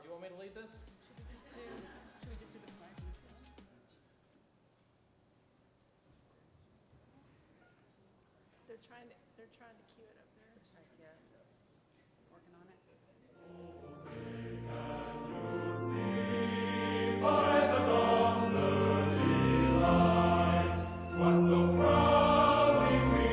do you want me to lead this? Should we just do the flag instead? They're trying to cue it up there. Yeah. Working on it. Once so proudly we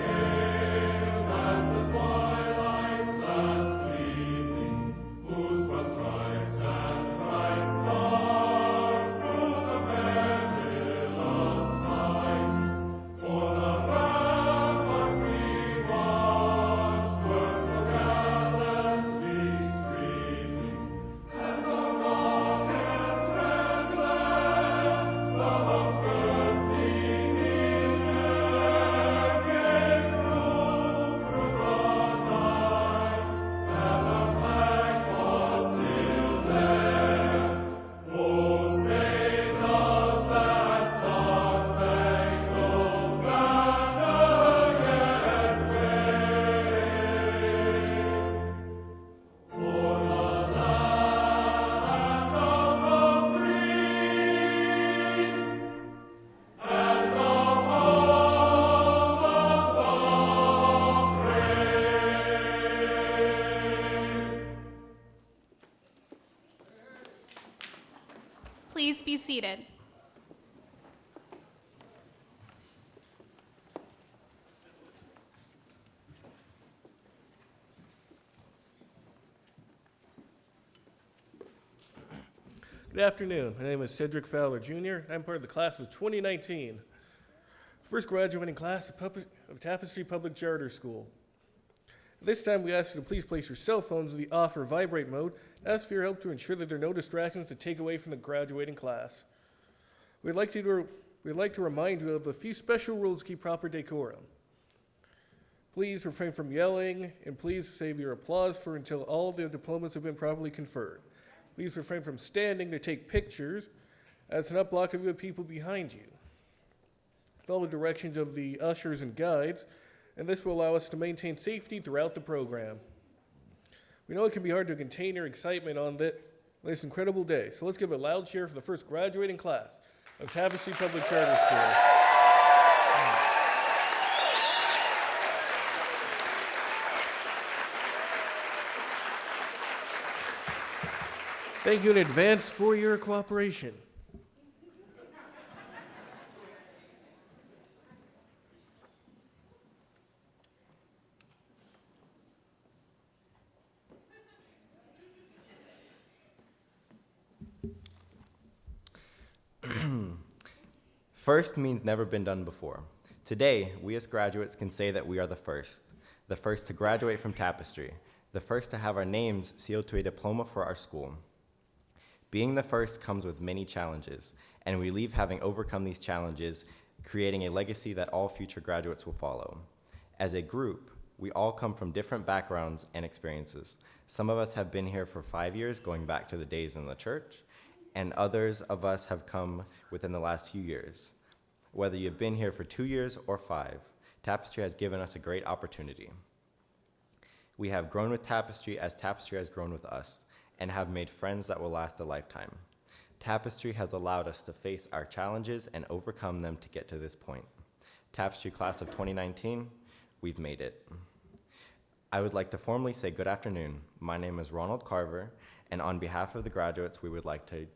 hailed at the twilight's last gleaming, whose broad stripes and bright stars through the perilous fights, o'er the ramparts we watched were so gallantly streaming, and the rocket's red glare, the bombs bursting in air, gave proof through broad night that our flag was still there. Oh, save us that star-spangled banner yet wave. For the land of the free and the home of the brave. Please be seated. Good afternoon. My name is Cedric Fowler, Jr. I'm part of the class of 2019, first graduating class of Tapestry Public Charter School. At this time, we ask you to please place your cell phones in the off or vibrate mode, and ask for your help to ensure that there are no distractions to take away from the graduating class. We'd like to remind you of a few special rules to keep proper decorum. Please refrain from yelling, and please save your applause for until all the diplomas have been properly conferred. Please refrain from standing to take pictures, as an upblock of the people behind you. Follow directions of the ushers and guides, and this will allow us to maintain safety throughout the program. We know it can be hard to contain your excitement on this incredible day, so let's give a loud cheer for the first graduating class of Tapestry Public Charter School. Thank you in advance for your cooperation. First means never been done before. Today, we as graduates can say that we are the first to graduate from Tapestry, the first to have our names sealed to a diploma for our school. Being the first comes with many challenges, and we leave having overcome these challenges, creating a legacy that all future graduates will follow. As a group, we all come from different backgrounds and experiences. Some of us have been here for 5 years, going back to the days in the church, and others of us have come within the last few years. Whether you've been here for 2 years or 5, Tapestry has given us a great opportunity. We have grown with Tapestry as Tapestry has grown with us, and have made friends that will last a lifetime. Tapestry has allowed us to face our challenges and overcome them to get to this point. Tapestry class of 2019, we've made it. I would like to formally say good afternoon. My name is Ronald Carver, and on behalf of the graduates, we would like to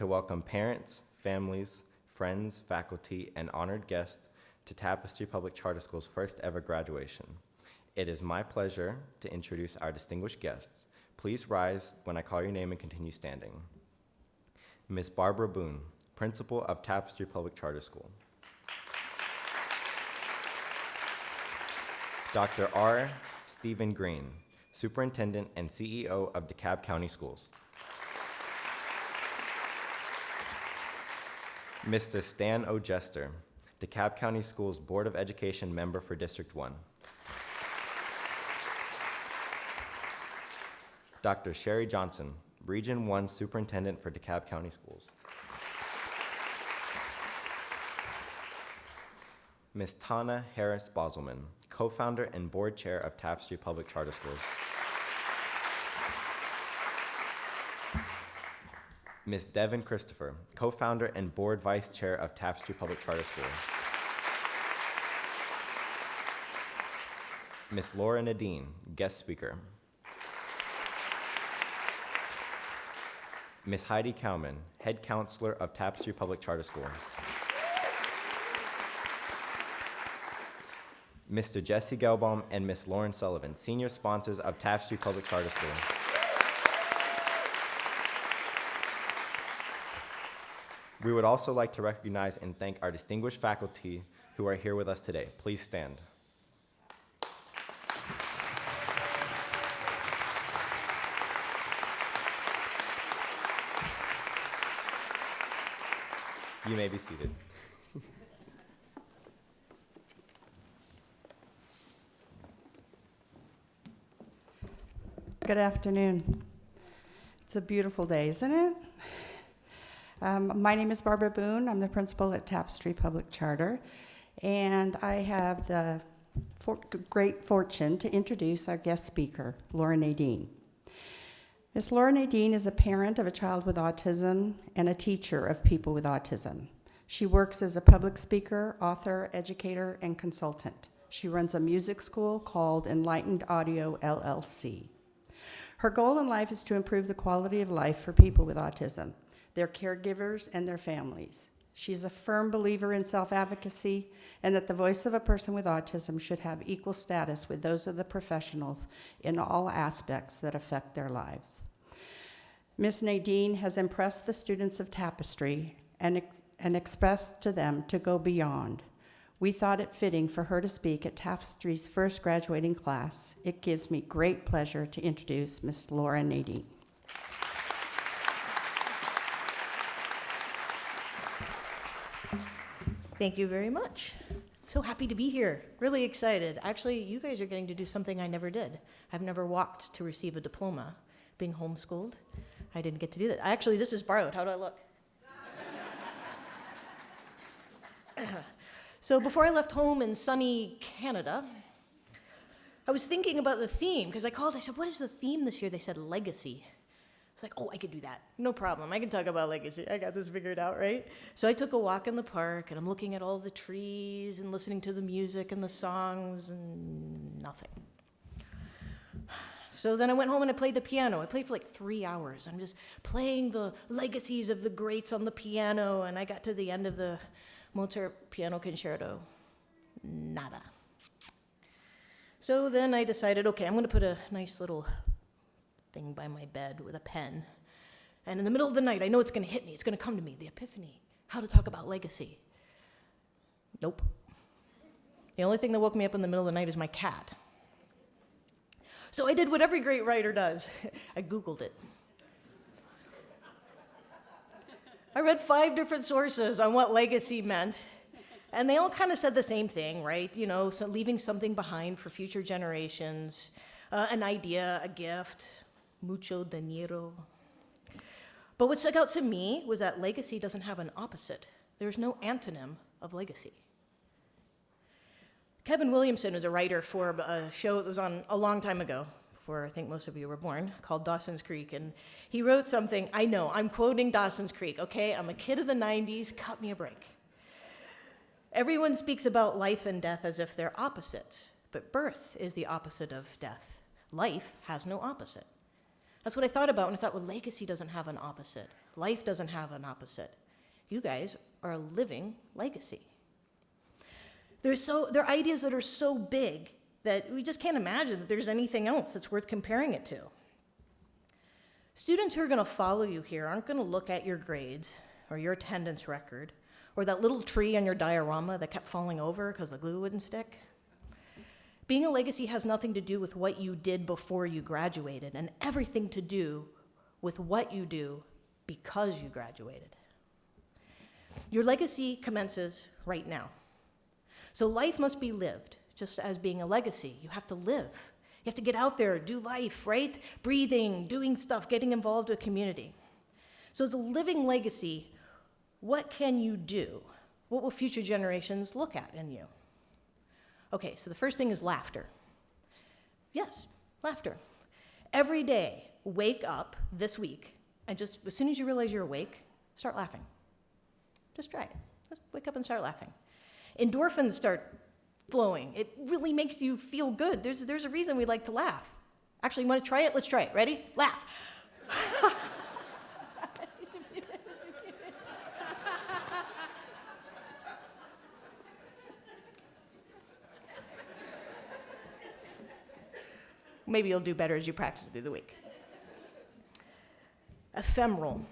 welcome parents, families, friends, faculty, and honored guests to Tapestry Public Charter School's first ever graduation. It is my pleasure to introduce our distinguished guests. Please rise when I call your name and continue standing. Ms. Barbara Boone, Principal of Tapestry Public Charter School. Dr. R. Stephen Green, Superintendent and CEO of DeKalb County Schools. Mr. Stan O. Jester, DeKalb County Schools Board of Education member for District 1. Dr. Sherry Johnson, Region 1 Superintendent for DeKalb County Schools. Ms. Tanya Harris Bosserman, Co-founder and Board Chair of Tapestry Public Charter Schools. Ms. Devin Christopher, co-founder and board vice chair of Tapestry Public Charter School. Ms. Laura Nadine, guest speaker. Ms. Heidi Cowman, head counselor of Tapestry Public Charter School. Mr. Jesse Gelbaum and Ms. Lauren Sullivan, senior sponsors of Tapestry Public Charter School. We would also like to recognize and thank our distinguished faculty who are here with us today. Please stand. You may be seated. Good afternoon. It's a beautiful day, isn't it? My name is Barbara Boone. I'm the principal at Tapestry Public Charter, and I have the great fortune to introduce our guest speaker, Laura Nadine. Ms. Laura Nadine is a parent of a child with autism and a teacher of people with autism. She works as a public speaker, author, educator, and consultant. She runs a music school called Enlightened Audio, LLC. Her goal in life is to improve the quality of life for people with autism, their caregivers, and their families. She's a firm believer in self-advocacy and that the voice of a person with autism should have equal status with those of the professionals in all aspects that affect their lives. Ms. Nadine has impressed the students of Tapestry and expressed to them to go beyond. We thought it fitting for her to speak at Tapestry's first graduating class. It gives me great pleasure to introduce Ms. Laura Nadine. Thank you very much. So happy to be here. Really excited. Actually, you guys are getting to do something I never did. I've never walked to receive a diploma. Being homeschooled, I didn't get to do that. Actually, this is borrowed. How do I look? So before I left home in sunny Canada, I was thinking about the theme, because I said, what is the theme this year? They said legacy. It's like, oh, I could do that. No problem. I can talk about legacy. I got this figured out, right? So I took a walk in the park, and I'm looking at all the trees and listening to the music and the songs, and nothing. So then I went home and I played the piano. I played for like 3 hours. I'm just playing the legacies of the greats on the piano, and I got to the end of the Mozart Piano Concerto. Nada. So then I decided, okay, I'm going to put a nice little thing by my bed with a pen. And in the middle of the night, I know it's going to hit me. It's going to come to me, the epiphany. How to talk about legacy. Nope. The only thing that woke me up in the middle of the night is my cat. So I did what every great writer does. I Googled it. I read 5 different sources on what legacy meant, and they all kind of said the same thing, right? You know, so leaving something behind for future generations, an idea, a gift, mucho dinero. But what stuck out to me was that legacy doesn't have an opposite. There's no antonym of legacy. Kevin Williamson is a writer for a show that was on a long time ago, before I think most of you were born, called Dawson's Creek, and he wrote something, I know, I'm quoting Dawson's Creek, okay? I'm a kid of the 90s, cut me a break. Everyone speaks about life and death as if they're opposites, but birth is the opposite of death. Life has no opposite. That's what I thought about when I thought, well, legacy doesn't have an opposite. Life doesn't have an opposite. You guys are a living legacy. There are ideas that are so big that we just can't imagine that there's anything else that's worth comparing it to. Students who are going to follow you here aren't going to look at your grades or your attendance record or that little tree on your diorama that kept falling over because the glue wouldn't stick. Being a legacy has nothing to do with what you did before you graduated and everything to do with what you do because you graduated. Your legacy commences right now. So life must be lived, just as being a legacy. You have to live. You have to get out there, do life, right? Breathing, doing stuff, getting involved with community. So as a living legacy, what can you do? What will future generations look at in you? Okay, so the first thing is laughter. Yes, laughter. Every day, wake up this week And just as soon as you realize you're awake, start laughing. Just try it. Just wake up and start laughing. Endorphins start flowing. It really makes you feel good. There's a reason we like to laugh. Actually, you want to try it? Let's try it. Ready? Laugh. Maybe you'll do better as you practice through the week. Ephemeral.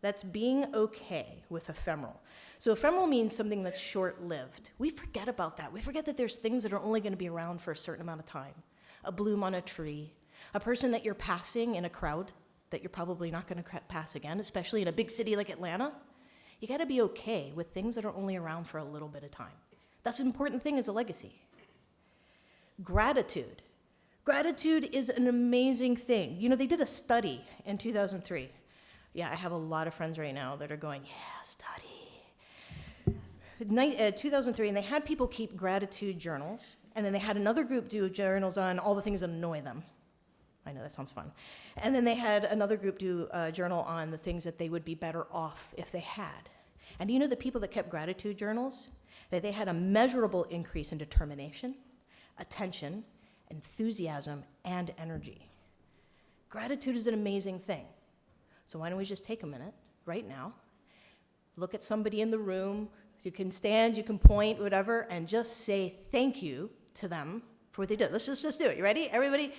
That's being okay with ephemeral. So ephemeral means something that's short-lived. We forget about that. We forget that there's things that are only going to be around for a certain amount of time. A bloom on a tree, a person that you're passing in a crowd that you're probably not going to pass again, especially in a big city like Atlanta. You got to be okay with things that are only around for a little bit of time. That's an important thing as a legacy. Gratitude. Gratitude is an amazing thing. You know, they did a study in 2003. Yeah, I have a lot of friends right now that are going, yeah, study. 2003, and they had people keep gratitude journals, and then they had another group do journals on all the things that annoy them. I know, that sounds fun. And then they had another group do a journal on the things that they would be better off if they had. And do you know the people that kept gratitude journals? That they had a measurable increase in determination, attention, enthusiasm, and energy. Gratitude is an amazing thing. So why don't we just take a minute right now, look at somebody in the room, you can stand, you can point, whatever, and just say thank you to them for what they did. Let's just do it. You ready? Everybody?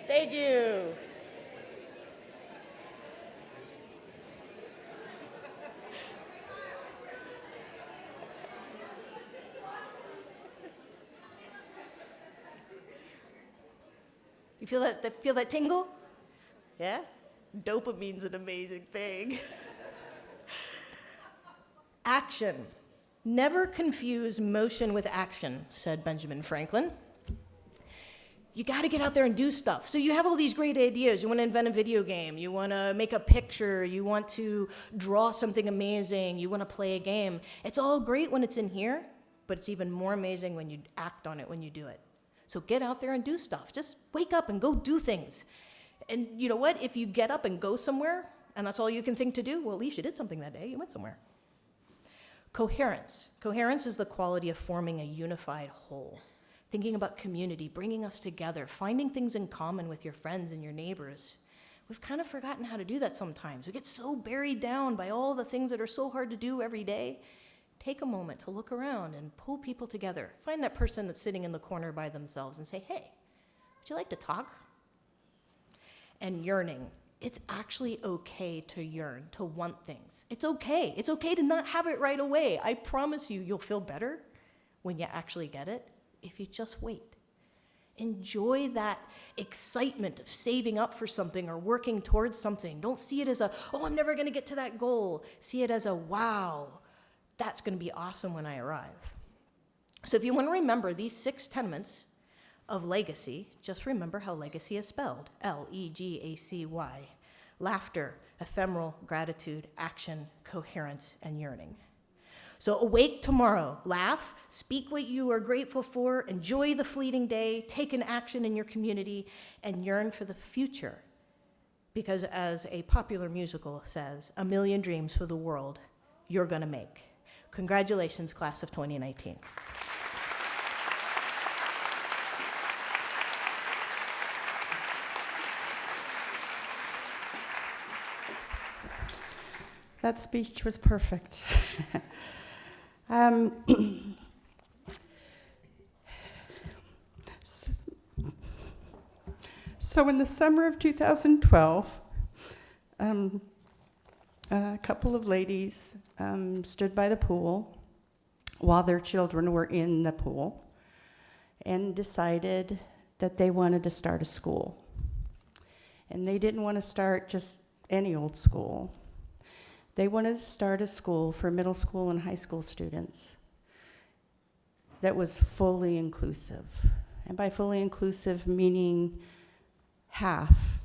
Thank you. You feel that tingle? Yeah? Dopamine's an amazing thing. Action. Never confuse motion with action, said Benjamin Franklin. You got to get out there and do stuff. So you have all these great ideas. You want to invent a video game. You want to make a picture. You want to draw something amazing. You want to play a game. It's all great when it's in here, but it's even more amazing when you act on it, when you do it. So get out there and do stuff. Just wake up and go do things. And you know what? If you get up and go somewhere, and that's all you can think to do, well, at least you did something that day. You went somewhere. Coherence. Coherence is the quality of forming a unified whole. Thinking about community, bringing us together, finding things in common with your friends and your neighbors. We've kind of forgotten how to do that sometimes. We get so buried down by all the things that are so hard to do every day. Take a moment to look around and pull people together. Find that person that's sitting in the corner by themselves and say, hey, would you like to talk? And yearning. It's actually okay to yearn, to want things. It's okay. It's okay to not have it right away. I promise you, you'll feel better when you actually get it if you just wait. Enjoy that excitement of saving up for something or working towards something. Don't see it as oh, I'm never going to get to that goal. See it as wow, that's going to be awesome when I arrive. So if you want to remember these 6 tenements of legacy, just remember how legacy is spelled. Legacy. Laughter, ephemeral, gratitude, action, coherence, and yearning. So awake tomorrow, laugh, speak what you are grateful for, enjoy the fleeting day, take an action in your community, and yearn for the future. Because as a popular musical says, 1,000,000 dreams for the world you're gonna make. Congratulations, class of 2019. That speech was perfect. So in the summer of 2012, a couple of ladies stood by the pool while their children were in the pool and decided that they wanted to start a school. And they didn't want to start just any old school. They wanted to start a school for middle school and high school students that was fully inclusive. And by fully inclusive, meaning half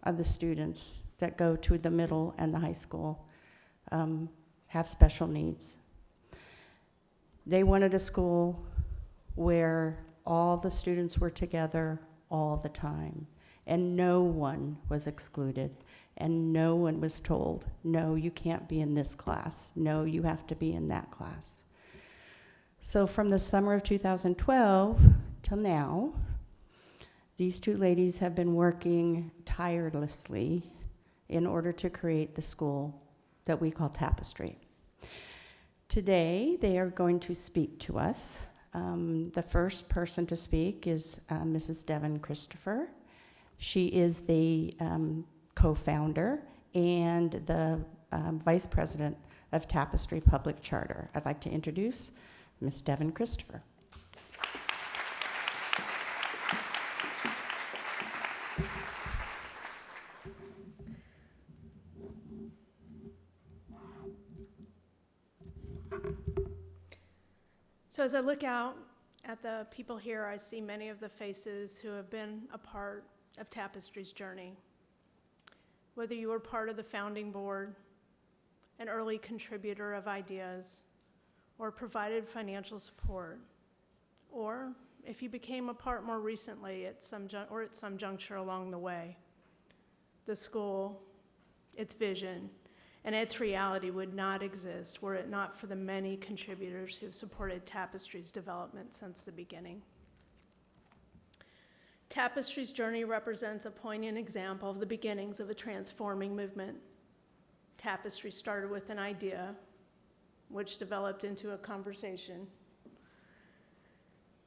of the students that go to the middle and the high school have special needs. They wanted a school where all the students were together all the time. and no one was excluded, and no one was told, no, you can't be in this class, no, you have to be in that class. So from the summer of 2012 till now, these two ladies have been working tirelessly in order to create the school that we call Tapestry. Today, they are going to speak to us. The first person to speak is Mrs. Devin Christopher. She is the co-founder and the vice president of Tapestry Public Charter. I'd like to introduce Ms. Devin Christopher. So as I look out at the people here, I see many of the faces who have been a part of Tapestry's journey. Whether you were part of the founding board, an early contributor of ideas, or provided financial support, or if you became a part more recently at some juncture along the way, the school, its vision, and its reality would not exist were it not for the many contributors who have supported Tapestry's development since the beginning. Tapestry's journey represents a poignant example of the beginnings of a transforming movement. Tapestry started with an idea, which developed into a conversation,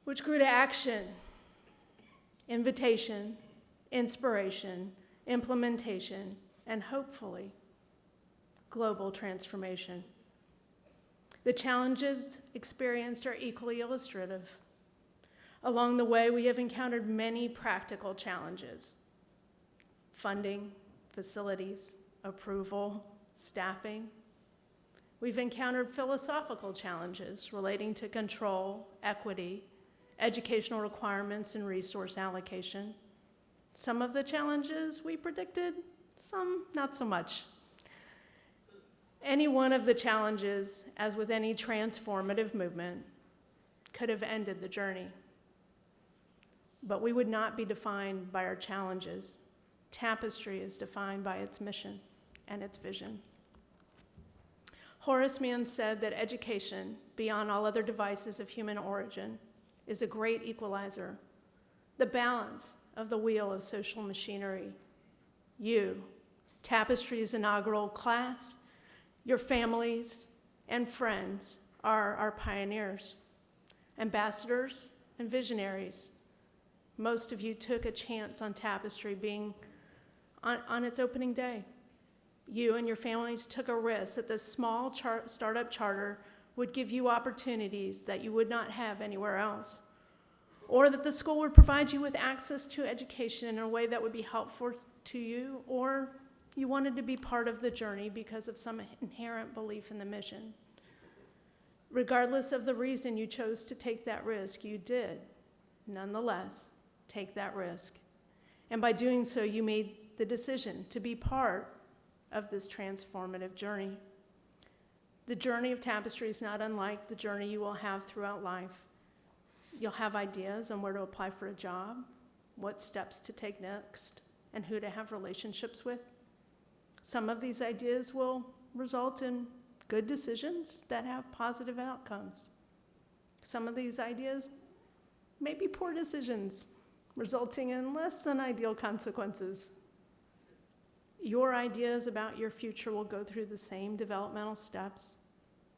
which grew to action, invitation, inspiration, implementation, and hopefully, global transformation. The challenges experienced are equally illustrative. Along the way, we have encountered many practical challenges: funding, facilities, approval, staffing. We've encountered philosophical challenges relating to control, equity, educational requirements, and resource allocation. Some of the challenges we predicted, some not so much. Any one of the challenges, as with any transformative movement, could have ended the journey. But we would not be defined by our challenges. Tapestry is defined by its mission and its vision. Horace Mann said that education, beyond all other devices of human origin, is a great equalizer, the balance of the wheel of social machinery. You, Tapestry's inaugural class, your families and friends are our pioneers, ambassadors and visionaries. Most of you took a chance on Tapestry being on its opening day. You and your families took a risk that this small startup charter would give you opportunities that you would not have anywhere else, or that the school would provide you with access to education in a way that would be helpful to you, or you wanted to be part of the journey because of some inherent belief in the mission. Regardless of the reason you chose to take that risk, you did, nonetheless, take that risk. And by doing so, you made the decision to be part of this transformative journey. The journey of Tapestry is not unlike the journey you will have throughout life. You'll have ideas on where to apply for a job, what steps to take next, and who to have relationships with. Some of these ideas will result in good decisions that have positive outcomes. Some of these ideas may be poor decisions, resulting in less than ideal consequences. Your ideas about your future will go through the same developmental steps.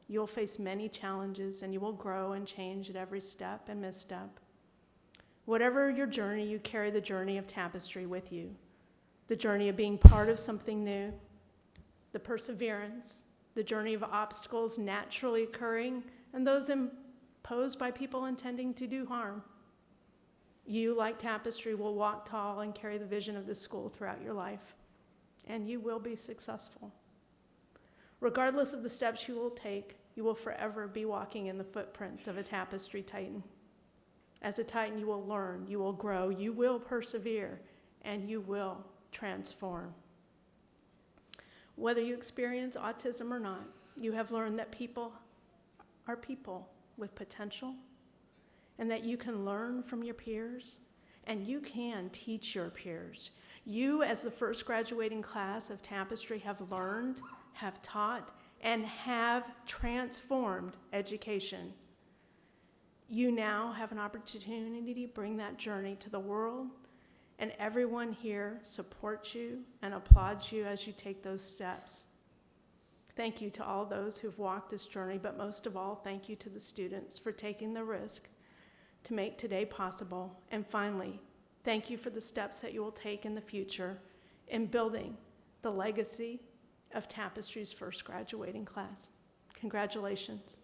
You'll face many challenges, and you will grow and change at every step and misstep. Whatever your journey, you carry the journey of Tapestry with you. The journey of being part of something new, the perseverance, the journey of obstacles naturally occurring, and those imposed by people intending to do harm. You, like Tapestry, will walk tall and carry the vision of this school throughout your life, and you will be successful. Regardless of the steps you will take, you will forever be walking in the footprints of a Tapestry Titan. As a Titan, you will learn, you will grow, you will persevere, and you will transform. Whether you experience autism or not, you have learned that people are people with potential, and that you can learn from your peers and you can teach your peers. You, as the first graduating class of Tapestry, have learned, have taught, and have transformed education. You now have an opportunity to bring that journey to the world, and everyone here supports you and applauds you as you take those steps. Thank you to all those who've walked this journey, but most of all, thank you to the students for taking the risk to make today possible. And finally, thank you for the steps that you will take in the future in building the legacy of Tapestry's first graduating class. Congratulations.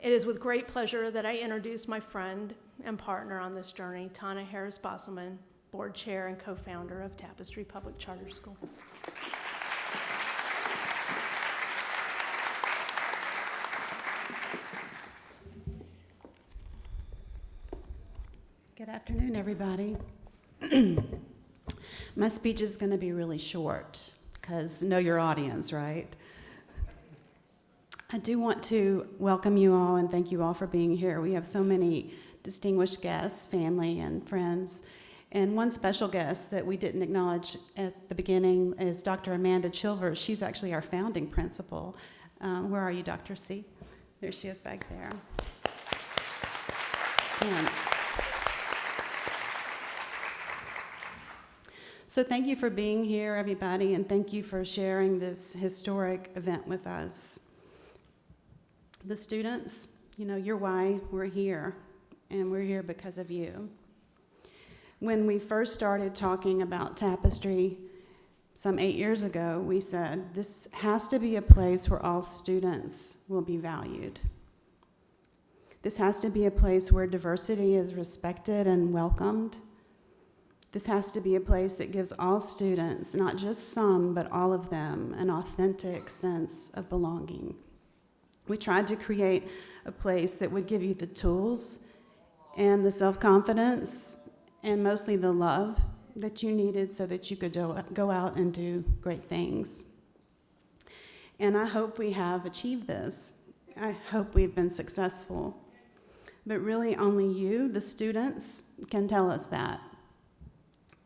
It is with great pleasure that I introduce my friend and partner on this journey, Tanya Bosserman, board chair and co-founder of Tapestry Public Charter School. Good afternoon, everybody. My speech is going to be really short because know your audience, right? I do want to welcome you all and thank you all for being here. We have so many distinguished guests, family and friends. And one special guest that we didn't acknowledge at the beginning is Dr. Amanda Chilvers. She's actually our founding principal. Where are you, Dr. C? There she is back there. And so thank you for being here, everybody, and thank you for sharing this historic event with us. The students, you know, you're why we're here, and we're here because of you. When we first started talking about Tapestry some 8 years ago, we said, this has to be a place where all students will be valued. This has to be a place where diversity is respected and welcomed. This has to be a place that gives all students, not just some, but all of them, an authentic sense of belonging. We tried to create a place that would give you the tools and the self-confidence and mostly the love that you needed so that you could go out and do great things. And I hope we have achieved this. I hope we've been successful. But really only you, the students, can tell us that.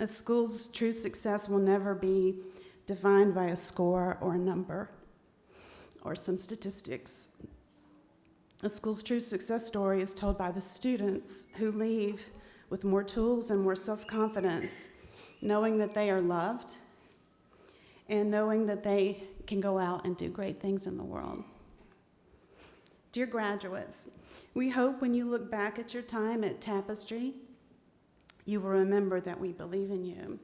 A school's true success will never be defined by a score or a number or some statistics. A school's true success story is told by the students who leave with more tools and more self-confidence, knowing that they are loved and knowing that they can go out and do great things in the world. Dear graduates, we hope when you look back at your time at Tapestry, you will remember that we believe in you.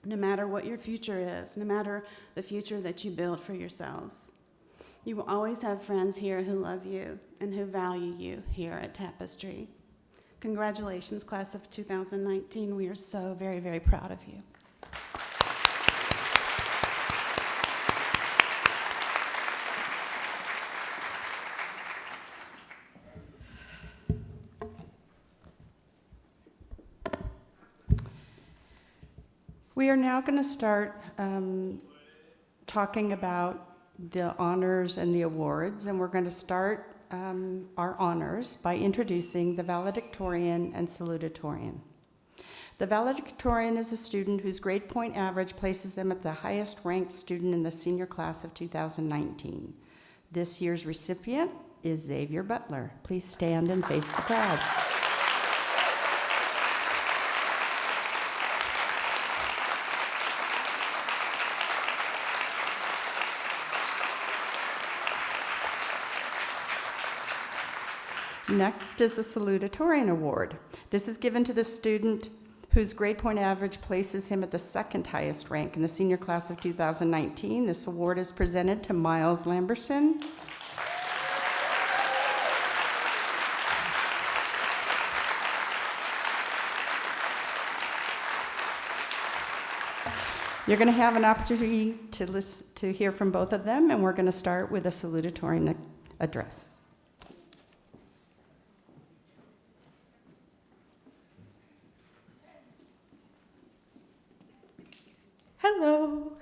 No matter what your future is, no matter the future that you build for yourselves, you will always have friends here who love you and who value you here at Tapestry. Congratulations, class of 2019. We are so very, very proud of you. We are now going to start talking about the honors and the awards, and we're going to start our honors by introducing the Valedictorian and Salutatorian. The Valedictorian is a student whose grade point average places them at the highest ranked student in the senior class of 2019. This year's recipient is Xavier Butler. Please stand and face the crowd. Next is the Salutatorian Award. This is given to the student whose grade point average places him at the second highest rank in the senior class of 2019. This award is presented to Miles Lamberson. You're going to have an opportunity to hear from both of them, and we're going to start with a salutatorian address. Hello.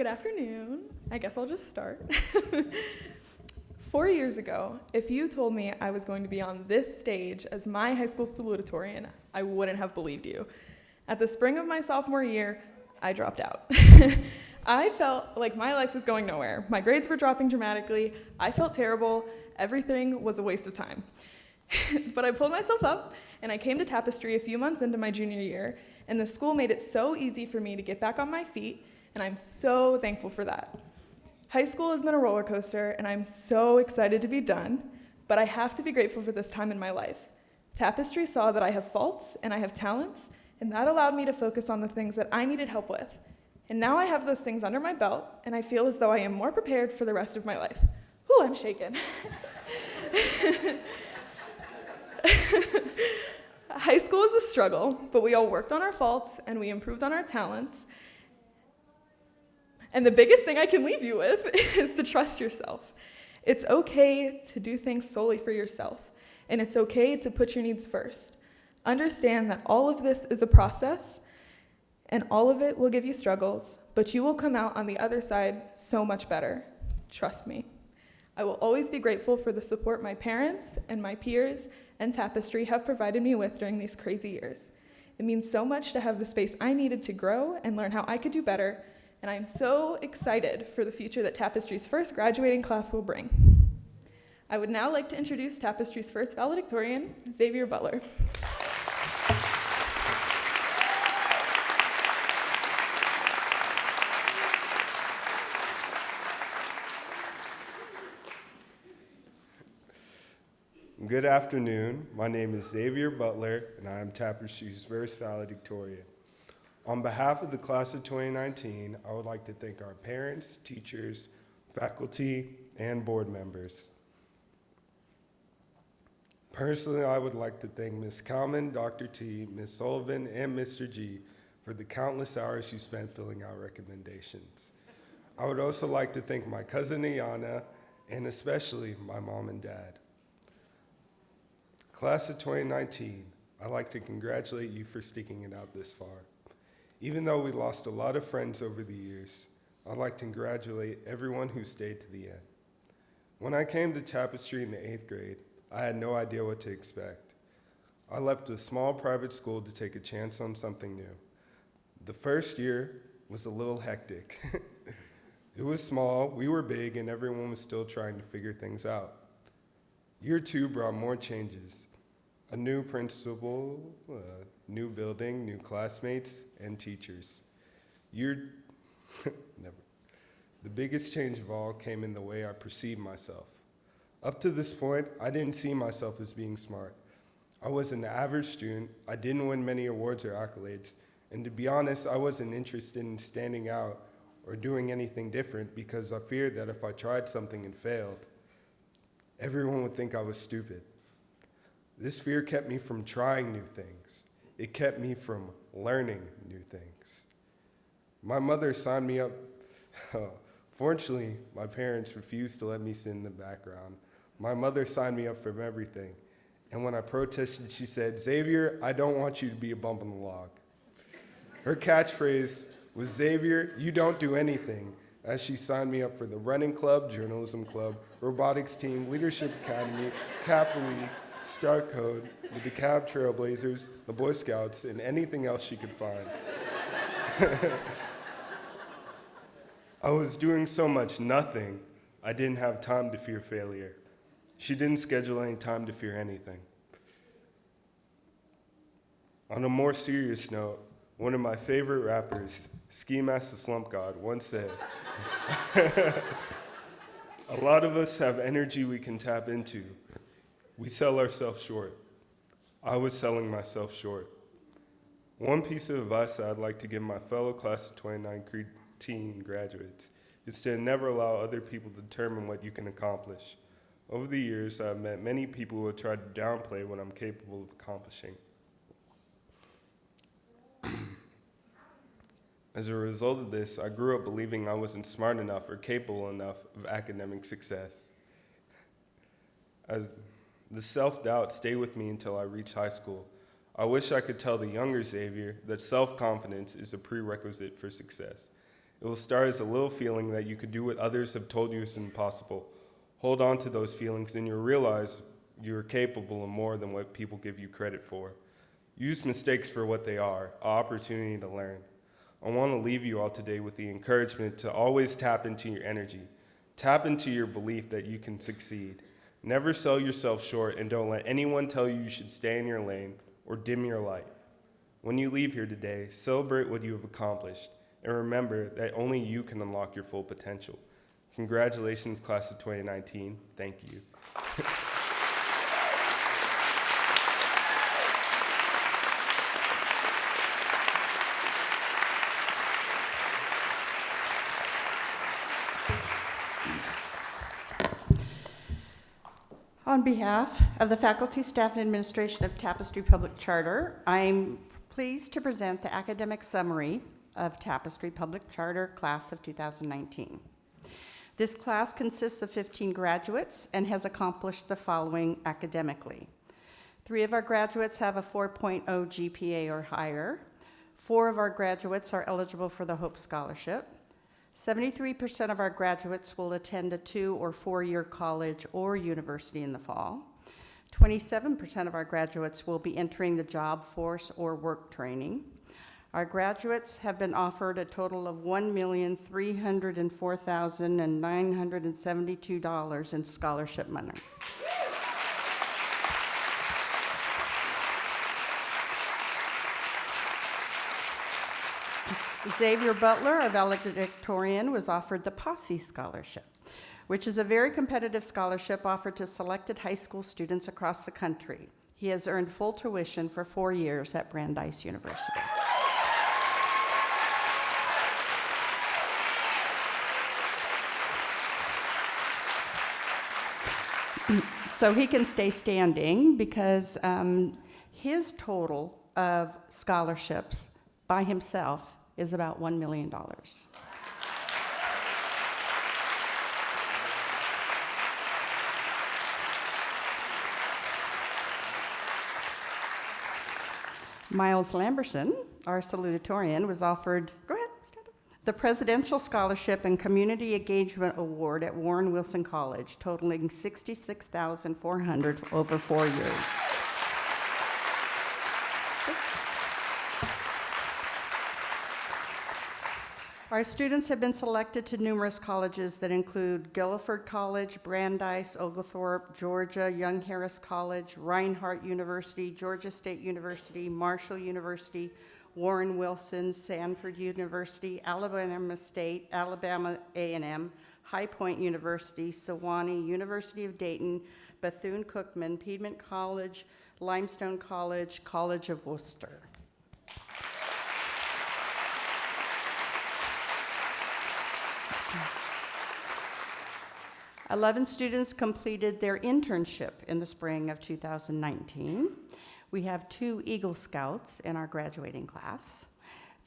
Good afternoon. I guess I'll just start. 4 years ago, if you told me I was going to be on this stage as my high school salutatorian, I wouldn't have believed you. At the spring of my sophomore year, I dropped out. I felt like my life was going nowhere. My grades were dropping dramatically. I felt terrible. Everything was a waste of time. But I pulled myself up, and I came to Tapestry a few months into my junior year, and the school made it so easy for me to get back on my feet, and I'm so thankful for that. High school has been a roller coaster, and I'm so excited to be done, but I have to be grateful for this time in my life. Tapestry saw that I have faults and I have talents, and that allowed me to focus on the things that I needed help with. And now I have those things under my belt, and I feel as though I am more prepared for the rest of my life. Ooh, I'm shaken. High school is a struggle, but we all worked on our faults and we improved on our talents. And the biggest thing I can leave you with is to trust yourself. It's okay to do things solely for yourself, and it's okay to put your needs first. Understand that all of this is a process, and all of it will give you struggles, but you will come out on the other side so much better. Trust me. I will always be grateful for the support my parents and my peers and Tapestry have provided me with during these crazy years. It means so much to have the space I needed to grow and learn how I could do better, and I'm so excited for the future that Tapestry's first graduating class will bring. I would now like to introduce Tapestry's first valedictorian, Xavier Butler. Good afternoon. My name is Xavier Butler, and I am Tapestry's first valedictorian. On behalf of the class of 2019, I would like to thank our parents, teachers, faculty, and board members. Personally, I would like to thank Ms. Kalman, Dr. T, Ms. Sullivan, and Mr. G for the countless hours you spent filling out recommendations. I would also like to thank my cousin Iana, and especially my mom and dad. Class of 2019, I'd like to congratulate you for sticking it out this far. Even though we lost a lot of friends over the years, I'd like to congratulate everyone who stayed to the end. When I came to Tapestry in the 8th grade, I had no idea what to expect. I left a small private school to take a chance on something new. The first year was a little hectic. It was small, we were big, and everyone was still trying to figure things out. Year 2 brought more changes. A new principal, new building, new classmates, and teachers. The biggest change of all came in the way I perceived myself. Up to this point, I didn't see myself as being smart. I was an average student, I didn't win many awards or accolades, and to be honest, I wasn't interested in standing out or doing anything different because I feared that if I tried something and failed, everyone would think I was stupid. This fear kept me from trying new things. It kept me from learning new things. My mother signed me up. Fortunately, my parents refused to let me sit in the background. My mother signed me up for everything. And when I protested, she said, "Xavier, I don't want you to be a bump on the log." Her catchphrase was, "Xavier, you don't do anything," as she signed me up for the running club, journalism club, robotics team, leadership academy, Kappa League, Star Code, the DeKalb Trailblazers, the Boy Scouts, and anything else she could find. I was doing so much nothing, I didn't have time to fear failure. She didn't schedule any time to fear anything. On a more serious note, one of my favorite rappers, Ski Mask the Slump God, once said, "A lot of us have energy we can tap into. We sell ourselves short." I was selling myself short. One piece of advice I'd like to give my fellow class of 2019 graduates is to never allow other people to determine what you can accomplish. Over the years, I've met many people who have tried to downplay what I'm capable of accomplishing. As a result of this, I grew up believing I wasn't smart enough or capable enough of academic success. As the self-doubt stayed with me until I reached high school. I wish I could tell the younger Xavier that self-confidence is a prerequisite for success. It will start as a little feeling that you could do what others have told you is impossible. Hold on to those feelings and you'll realize you're capable of more than what people give you credit for. Use mistakes for what they are, an opportunity to learn. I want to leave you all today with the encouragement to always tap into your energy. Tap into your belief that you can succeed. Never sell yourself short, and don't let anyone tell you you should stay in your lane or dim your light. When you leave here today, celebrate what you have accomplished, and remember that only you can unlock your full potential. Congratulations, class of 2019. Thank you. On behalf of the faculty, staff, and administration of Tapestry Public Charter, I'm pleased to present the academic summary of Tapestry Public Charter Class of 2019. This class consists of 15 graduates and has accomplished the following academically. 3 of our graduates have a 4.0 GPA or higher. 4 of our graduates are eligible for the Hope Scholarship. 73% of our graduates will attend a 2- or 4-year college or university in the fall. 27% of our graduates will be entering the job force or work training. Our graduates have been offered a total of $1,304,972 in scholarship money. Xavier Butler, our valedictorian, was offered the Posse Scholarship, which is a very competitive scholarship offered to selected high school students across the country. He has earned full tuition for 4 years at Brandeis University. So he can stay standing because his total of scholarships by himself is about $1 million. Miles Lamberson, our salutatorian, was offered, go ahead, stand up, the Presidential Scholarship and Community Engagement Award at Warren Wilson College, totaling $66,400 over 4 years. Our students have been selected to numerous colleges that include Guilford College, Brandeis, Oglethorpe, Georgia, Young Harris College, Reinhardt University, Georgia State University, Marshall University, Warren Wilson, Sanford University, Alabama State, Alabama A&M, High Point University, Sewanee, University of Dayton, Bethune-Cookman, Piedmont College, Limestone College, College of Worcester. Eleven students completed their internship in the spring of 2019. We have 2 Eagle Scouts in our graduating class.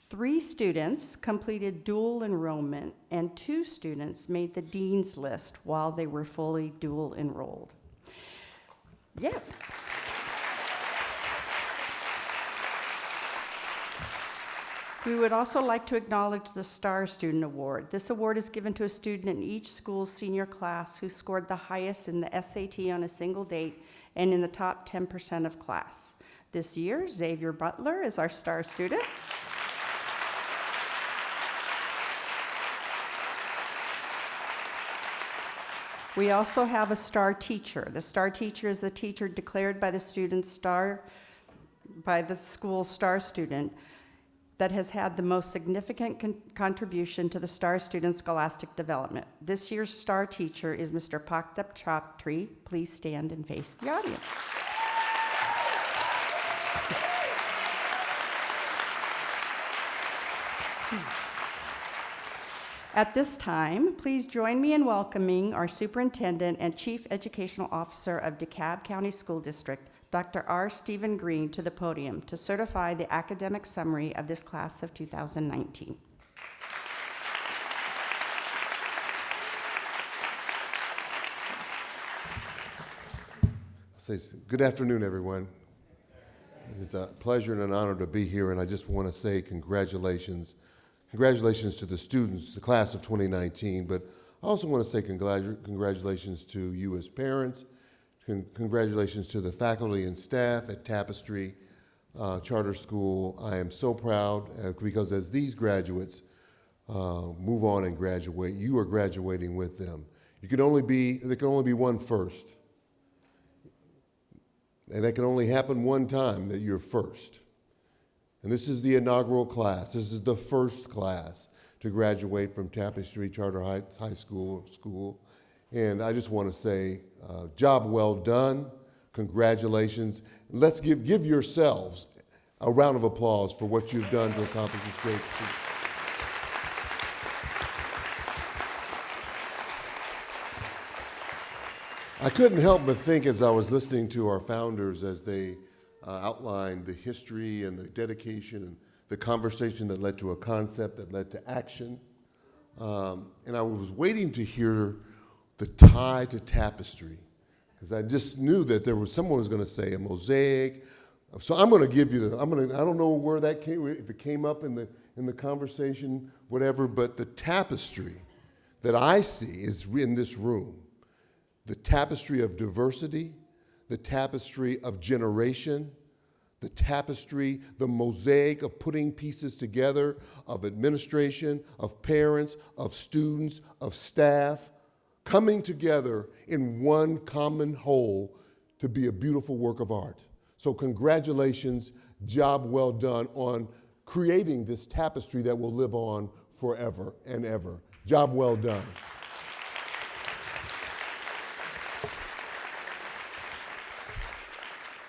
3 students completed dual enrollment, and 2 students made the dean's list while they were fully dual enrolled. Yes. We would also like to acknowledge the Star Student Award. This award is given to a student in each school's senior class who scored the highest in the SAT on a single date and in the top 10% of class. This year, Xavier Butler is our Star student. We also have a Star teacher. The Star teacher is the teacher declared by the student's by the school's Star student that has had the most significant contribution to the Star student's scholastic development. This year's Star teacher is Mr. Untitled Chapter. Please stand and face the audience. At this time, please join me in welcoming our Superintendent and Chief Educational Officer of DeKalb County School District, Dr. R. Stephen Green, to the podium to certify the academic summary of this class of 2019. Good afternoon, everyone. It's a pleasure and an honor to be here, and I just want to say congratulations congratulations to the students, the class of 2019, but I also want to say congratulations to you as parents, congratulations to the faculty and staff at Tapestry Charter School. I am so proud because as these graduates move on and graduate, you are graduating with them. There can only be one first. And that can only happen one time, that you're first. And this is the inaugural class. This is the first class to graduate from Tapestry Charter High School. And I just want to say, job well done. Congratulations. Let's give yourselves a round of applause for what you've done to accomplish this great feat. I couldn't help but think as I was listening to our founders as they outlined the history and the dedication and the conversation that led to a concept that led to action. And I was waiting to hear the tie to tapestry, because I just knew that someone was going to say a mosaic. So I'm going to give you I don't know where that came, if it came up in the conversation, whatever, but the tapestry that I see is in this room. The tapestry of diversity, the tapestry of generation, the tapestry, the mosaic of putting pieces together of administration, of parents, of students, of staff, coming together in one common whole to be a beautiful work of art. So congratulations, job well done on creating this tapestry that will live on forever and ever. Job well done.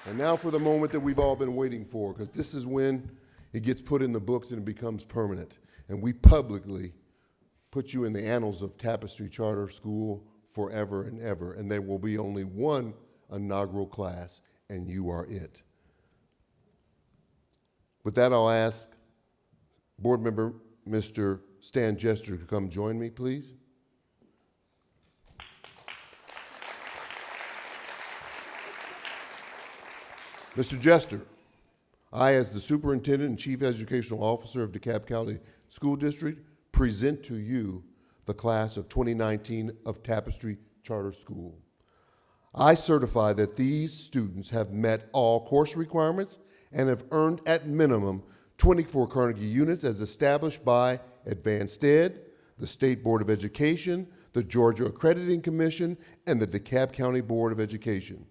And now for the moment that we've all been waiting for, because this is when it gets put in the books and it becomes permanent. And we publicly put you in the annals of Tapestry Charter School forever and ever. And there will be only one inaugural class, and you are it. With that, I'll ask Board Member Mr. Stan Jester to come join me, please. Mr. Jester, I, as the Superintendent and Chief Educational Officer of DeKalb County School District, present to you the class of 2019 of Tapestry Charter School. I certify that these students have met all course requirements and have earned at minimum 24 Carnegie units as established by Advanced Ed, the State Board of Education, the Georgia Accrediting Commission, and the DeKalb County Board of Education.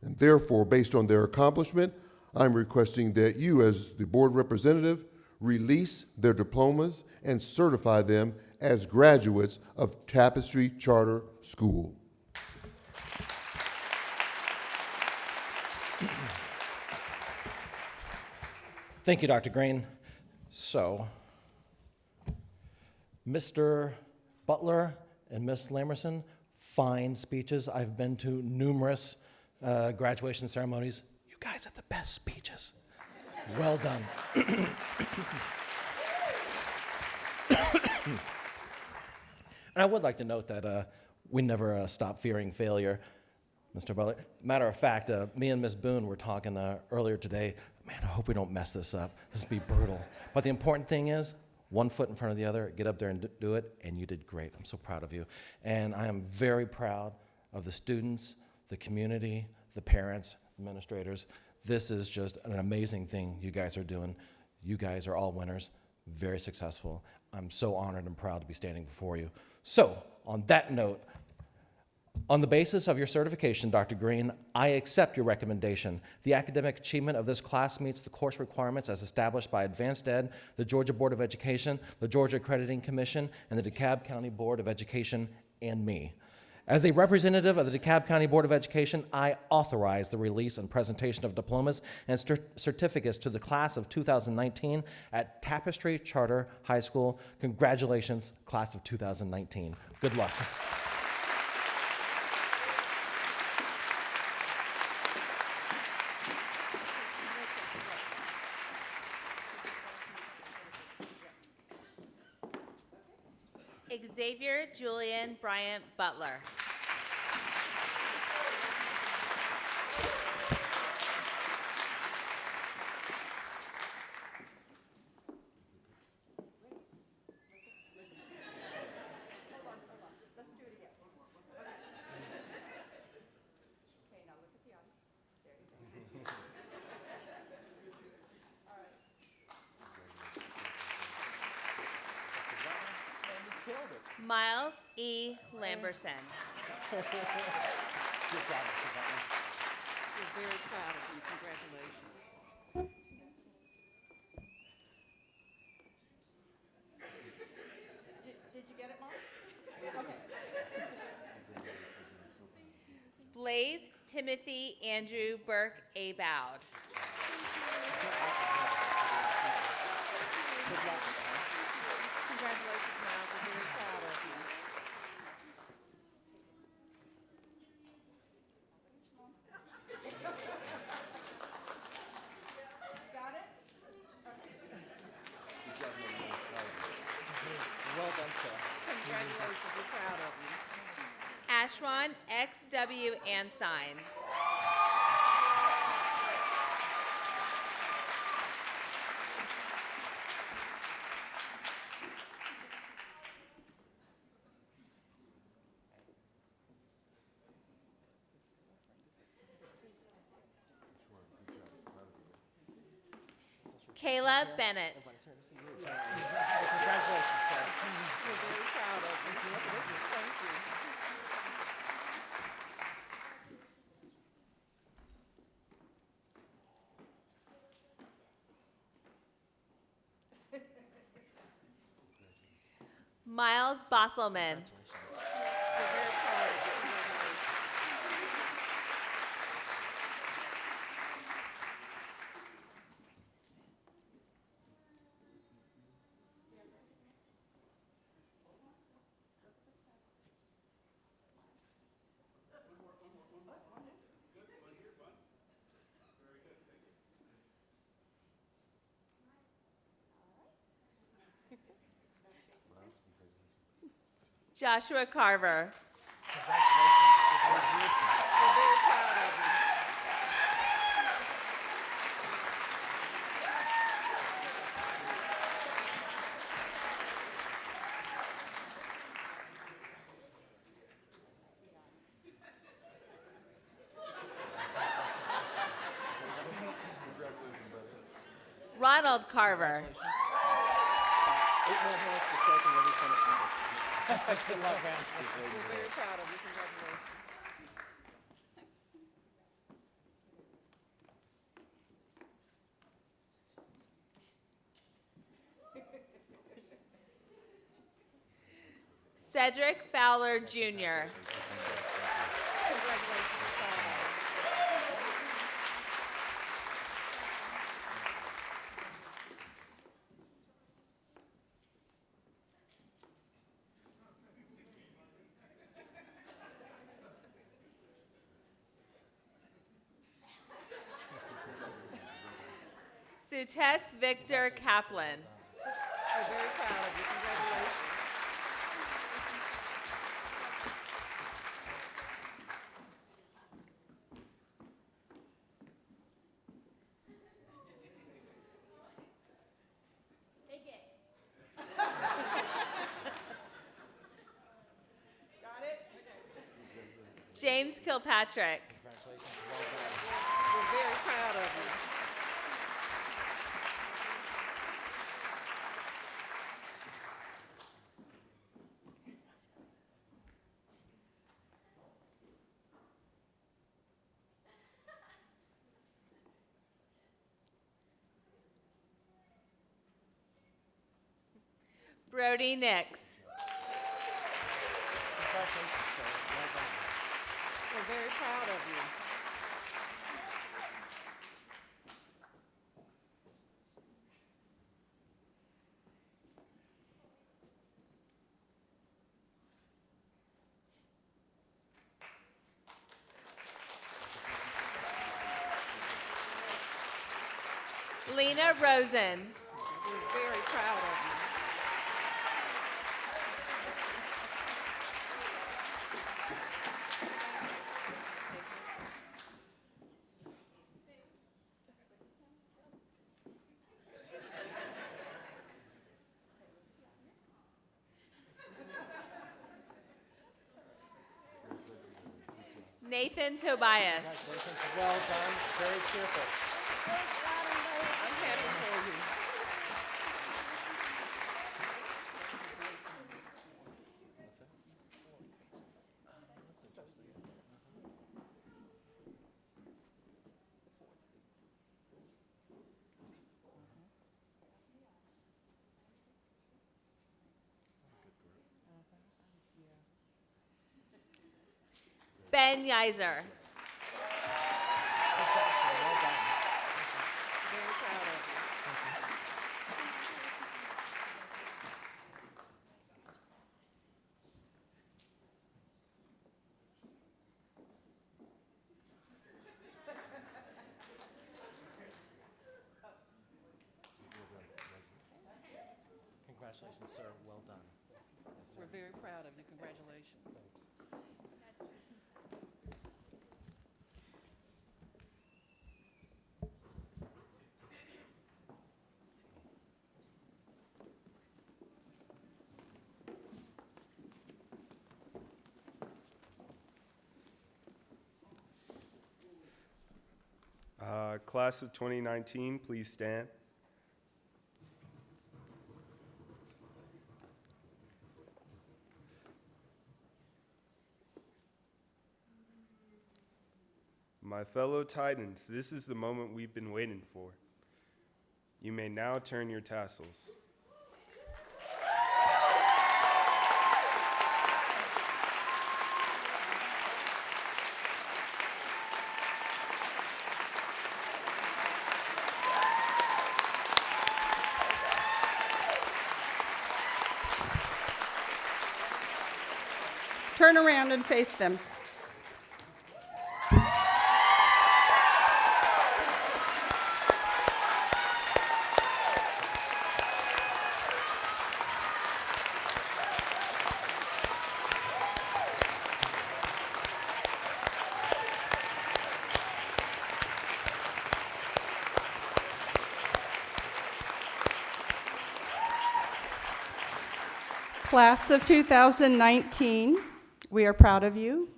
And therefore, based on their accomplishment, I'm requesting that you, as the board representative, release their diplomas and certify them as graduates of Tapestry Charter School. Thank you, Dr. Green. So, Mr. Butler and Miss Lamerson, fine speeches. I've been to numerous graduation ceremonies. You guys have the best speeches. Well done. And I would like to note that we never stop fearing failure, Mr. Butler. Matter of fact, me and Miss Boone were talking earlier today. Man, I hope we don't mess this up. This will be brutal. But the important thing is, one foot in front of the other, get up there and do it, and you did great. I'm so proud of you. And I am very proud of the students, the community, the parents, administrators. This is just an amazing thing you guys are doing. You guys are all winners, very successful. I'm so honored and proud to be standing before you. So, on that note, on the basis of your certification, Dr. Green, I accept your recommendation. The academic achievement of this class meets the course requirements as established by Advanced Ed, the Georgia Board of Education, the Georgia Accrediting Commission, and the DeKalb County Board of Education, and me. As a representative of the DeKalb County Board of Education, I authorize the release and presentation of diplomas and certificates to the class of 2019 at Tapestry Charter High School. Congratulations, class of 2019. Good luck. Xavier Julian Bryant Butler. Miles E. Lamberson. We're very proud of you. Congratulations. Did you get it, Mom? Okay. Blaze Timothy Andrew Burke Abowd. Congratulations, Miles. We're very proud of you. Got it? Well done, sir. Congratulations. We're proud of you. Ashwan X.W. Ansign. Kayla Bennett. Congratulations, sir. We're very proud of you. Thank you. Miles Bosselman. We're very proud of you. Congratulations. Joshua Carver. We're very proud of you. Ronald Carver. 8 more hands to start and every finish. Good luck, man. We're very proud of you. Congratulations. Cedric Fowler Jr. Congratulations. We're proud of you. Suteth Victor Kaplan. We're very proud of you. Congratulations. Got it? James Kilpatrick. Congratulations. Well done. We're very proud of you. Brody Nix. Congratulations, sir. Well done. We're very proud of you. Lena Rosen. We're very proud of you. Nathan Tobias. Congratulations. Well done. Very cheerful. I'm happy for you. Ben Yiser. Very proud of you. Congratulations, sir. Well done. Yes, sir. We're very proud of you. Congratulations. Class of 2019, please stand. My fellow Titans, this is the moment we've been waiting for. You may now turn your tassels. Turn around and face them. Class of 2019, we are proud of you.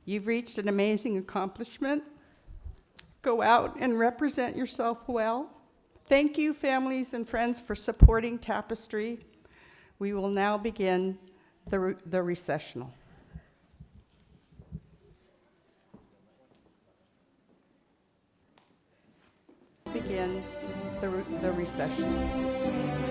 You've reached an amazing accomplishment. Go out and represent yourself well. Thank you, families and friends, for supporting Tapestry. We will now begin the recessional. Begin the recessional.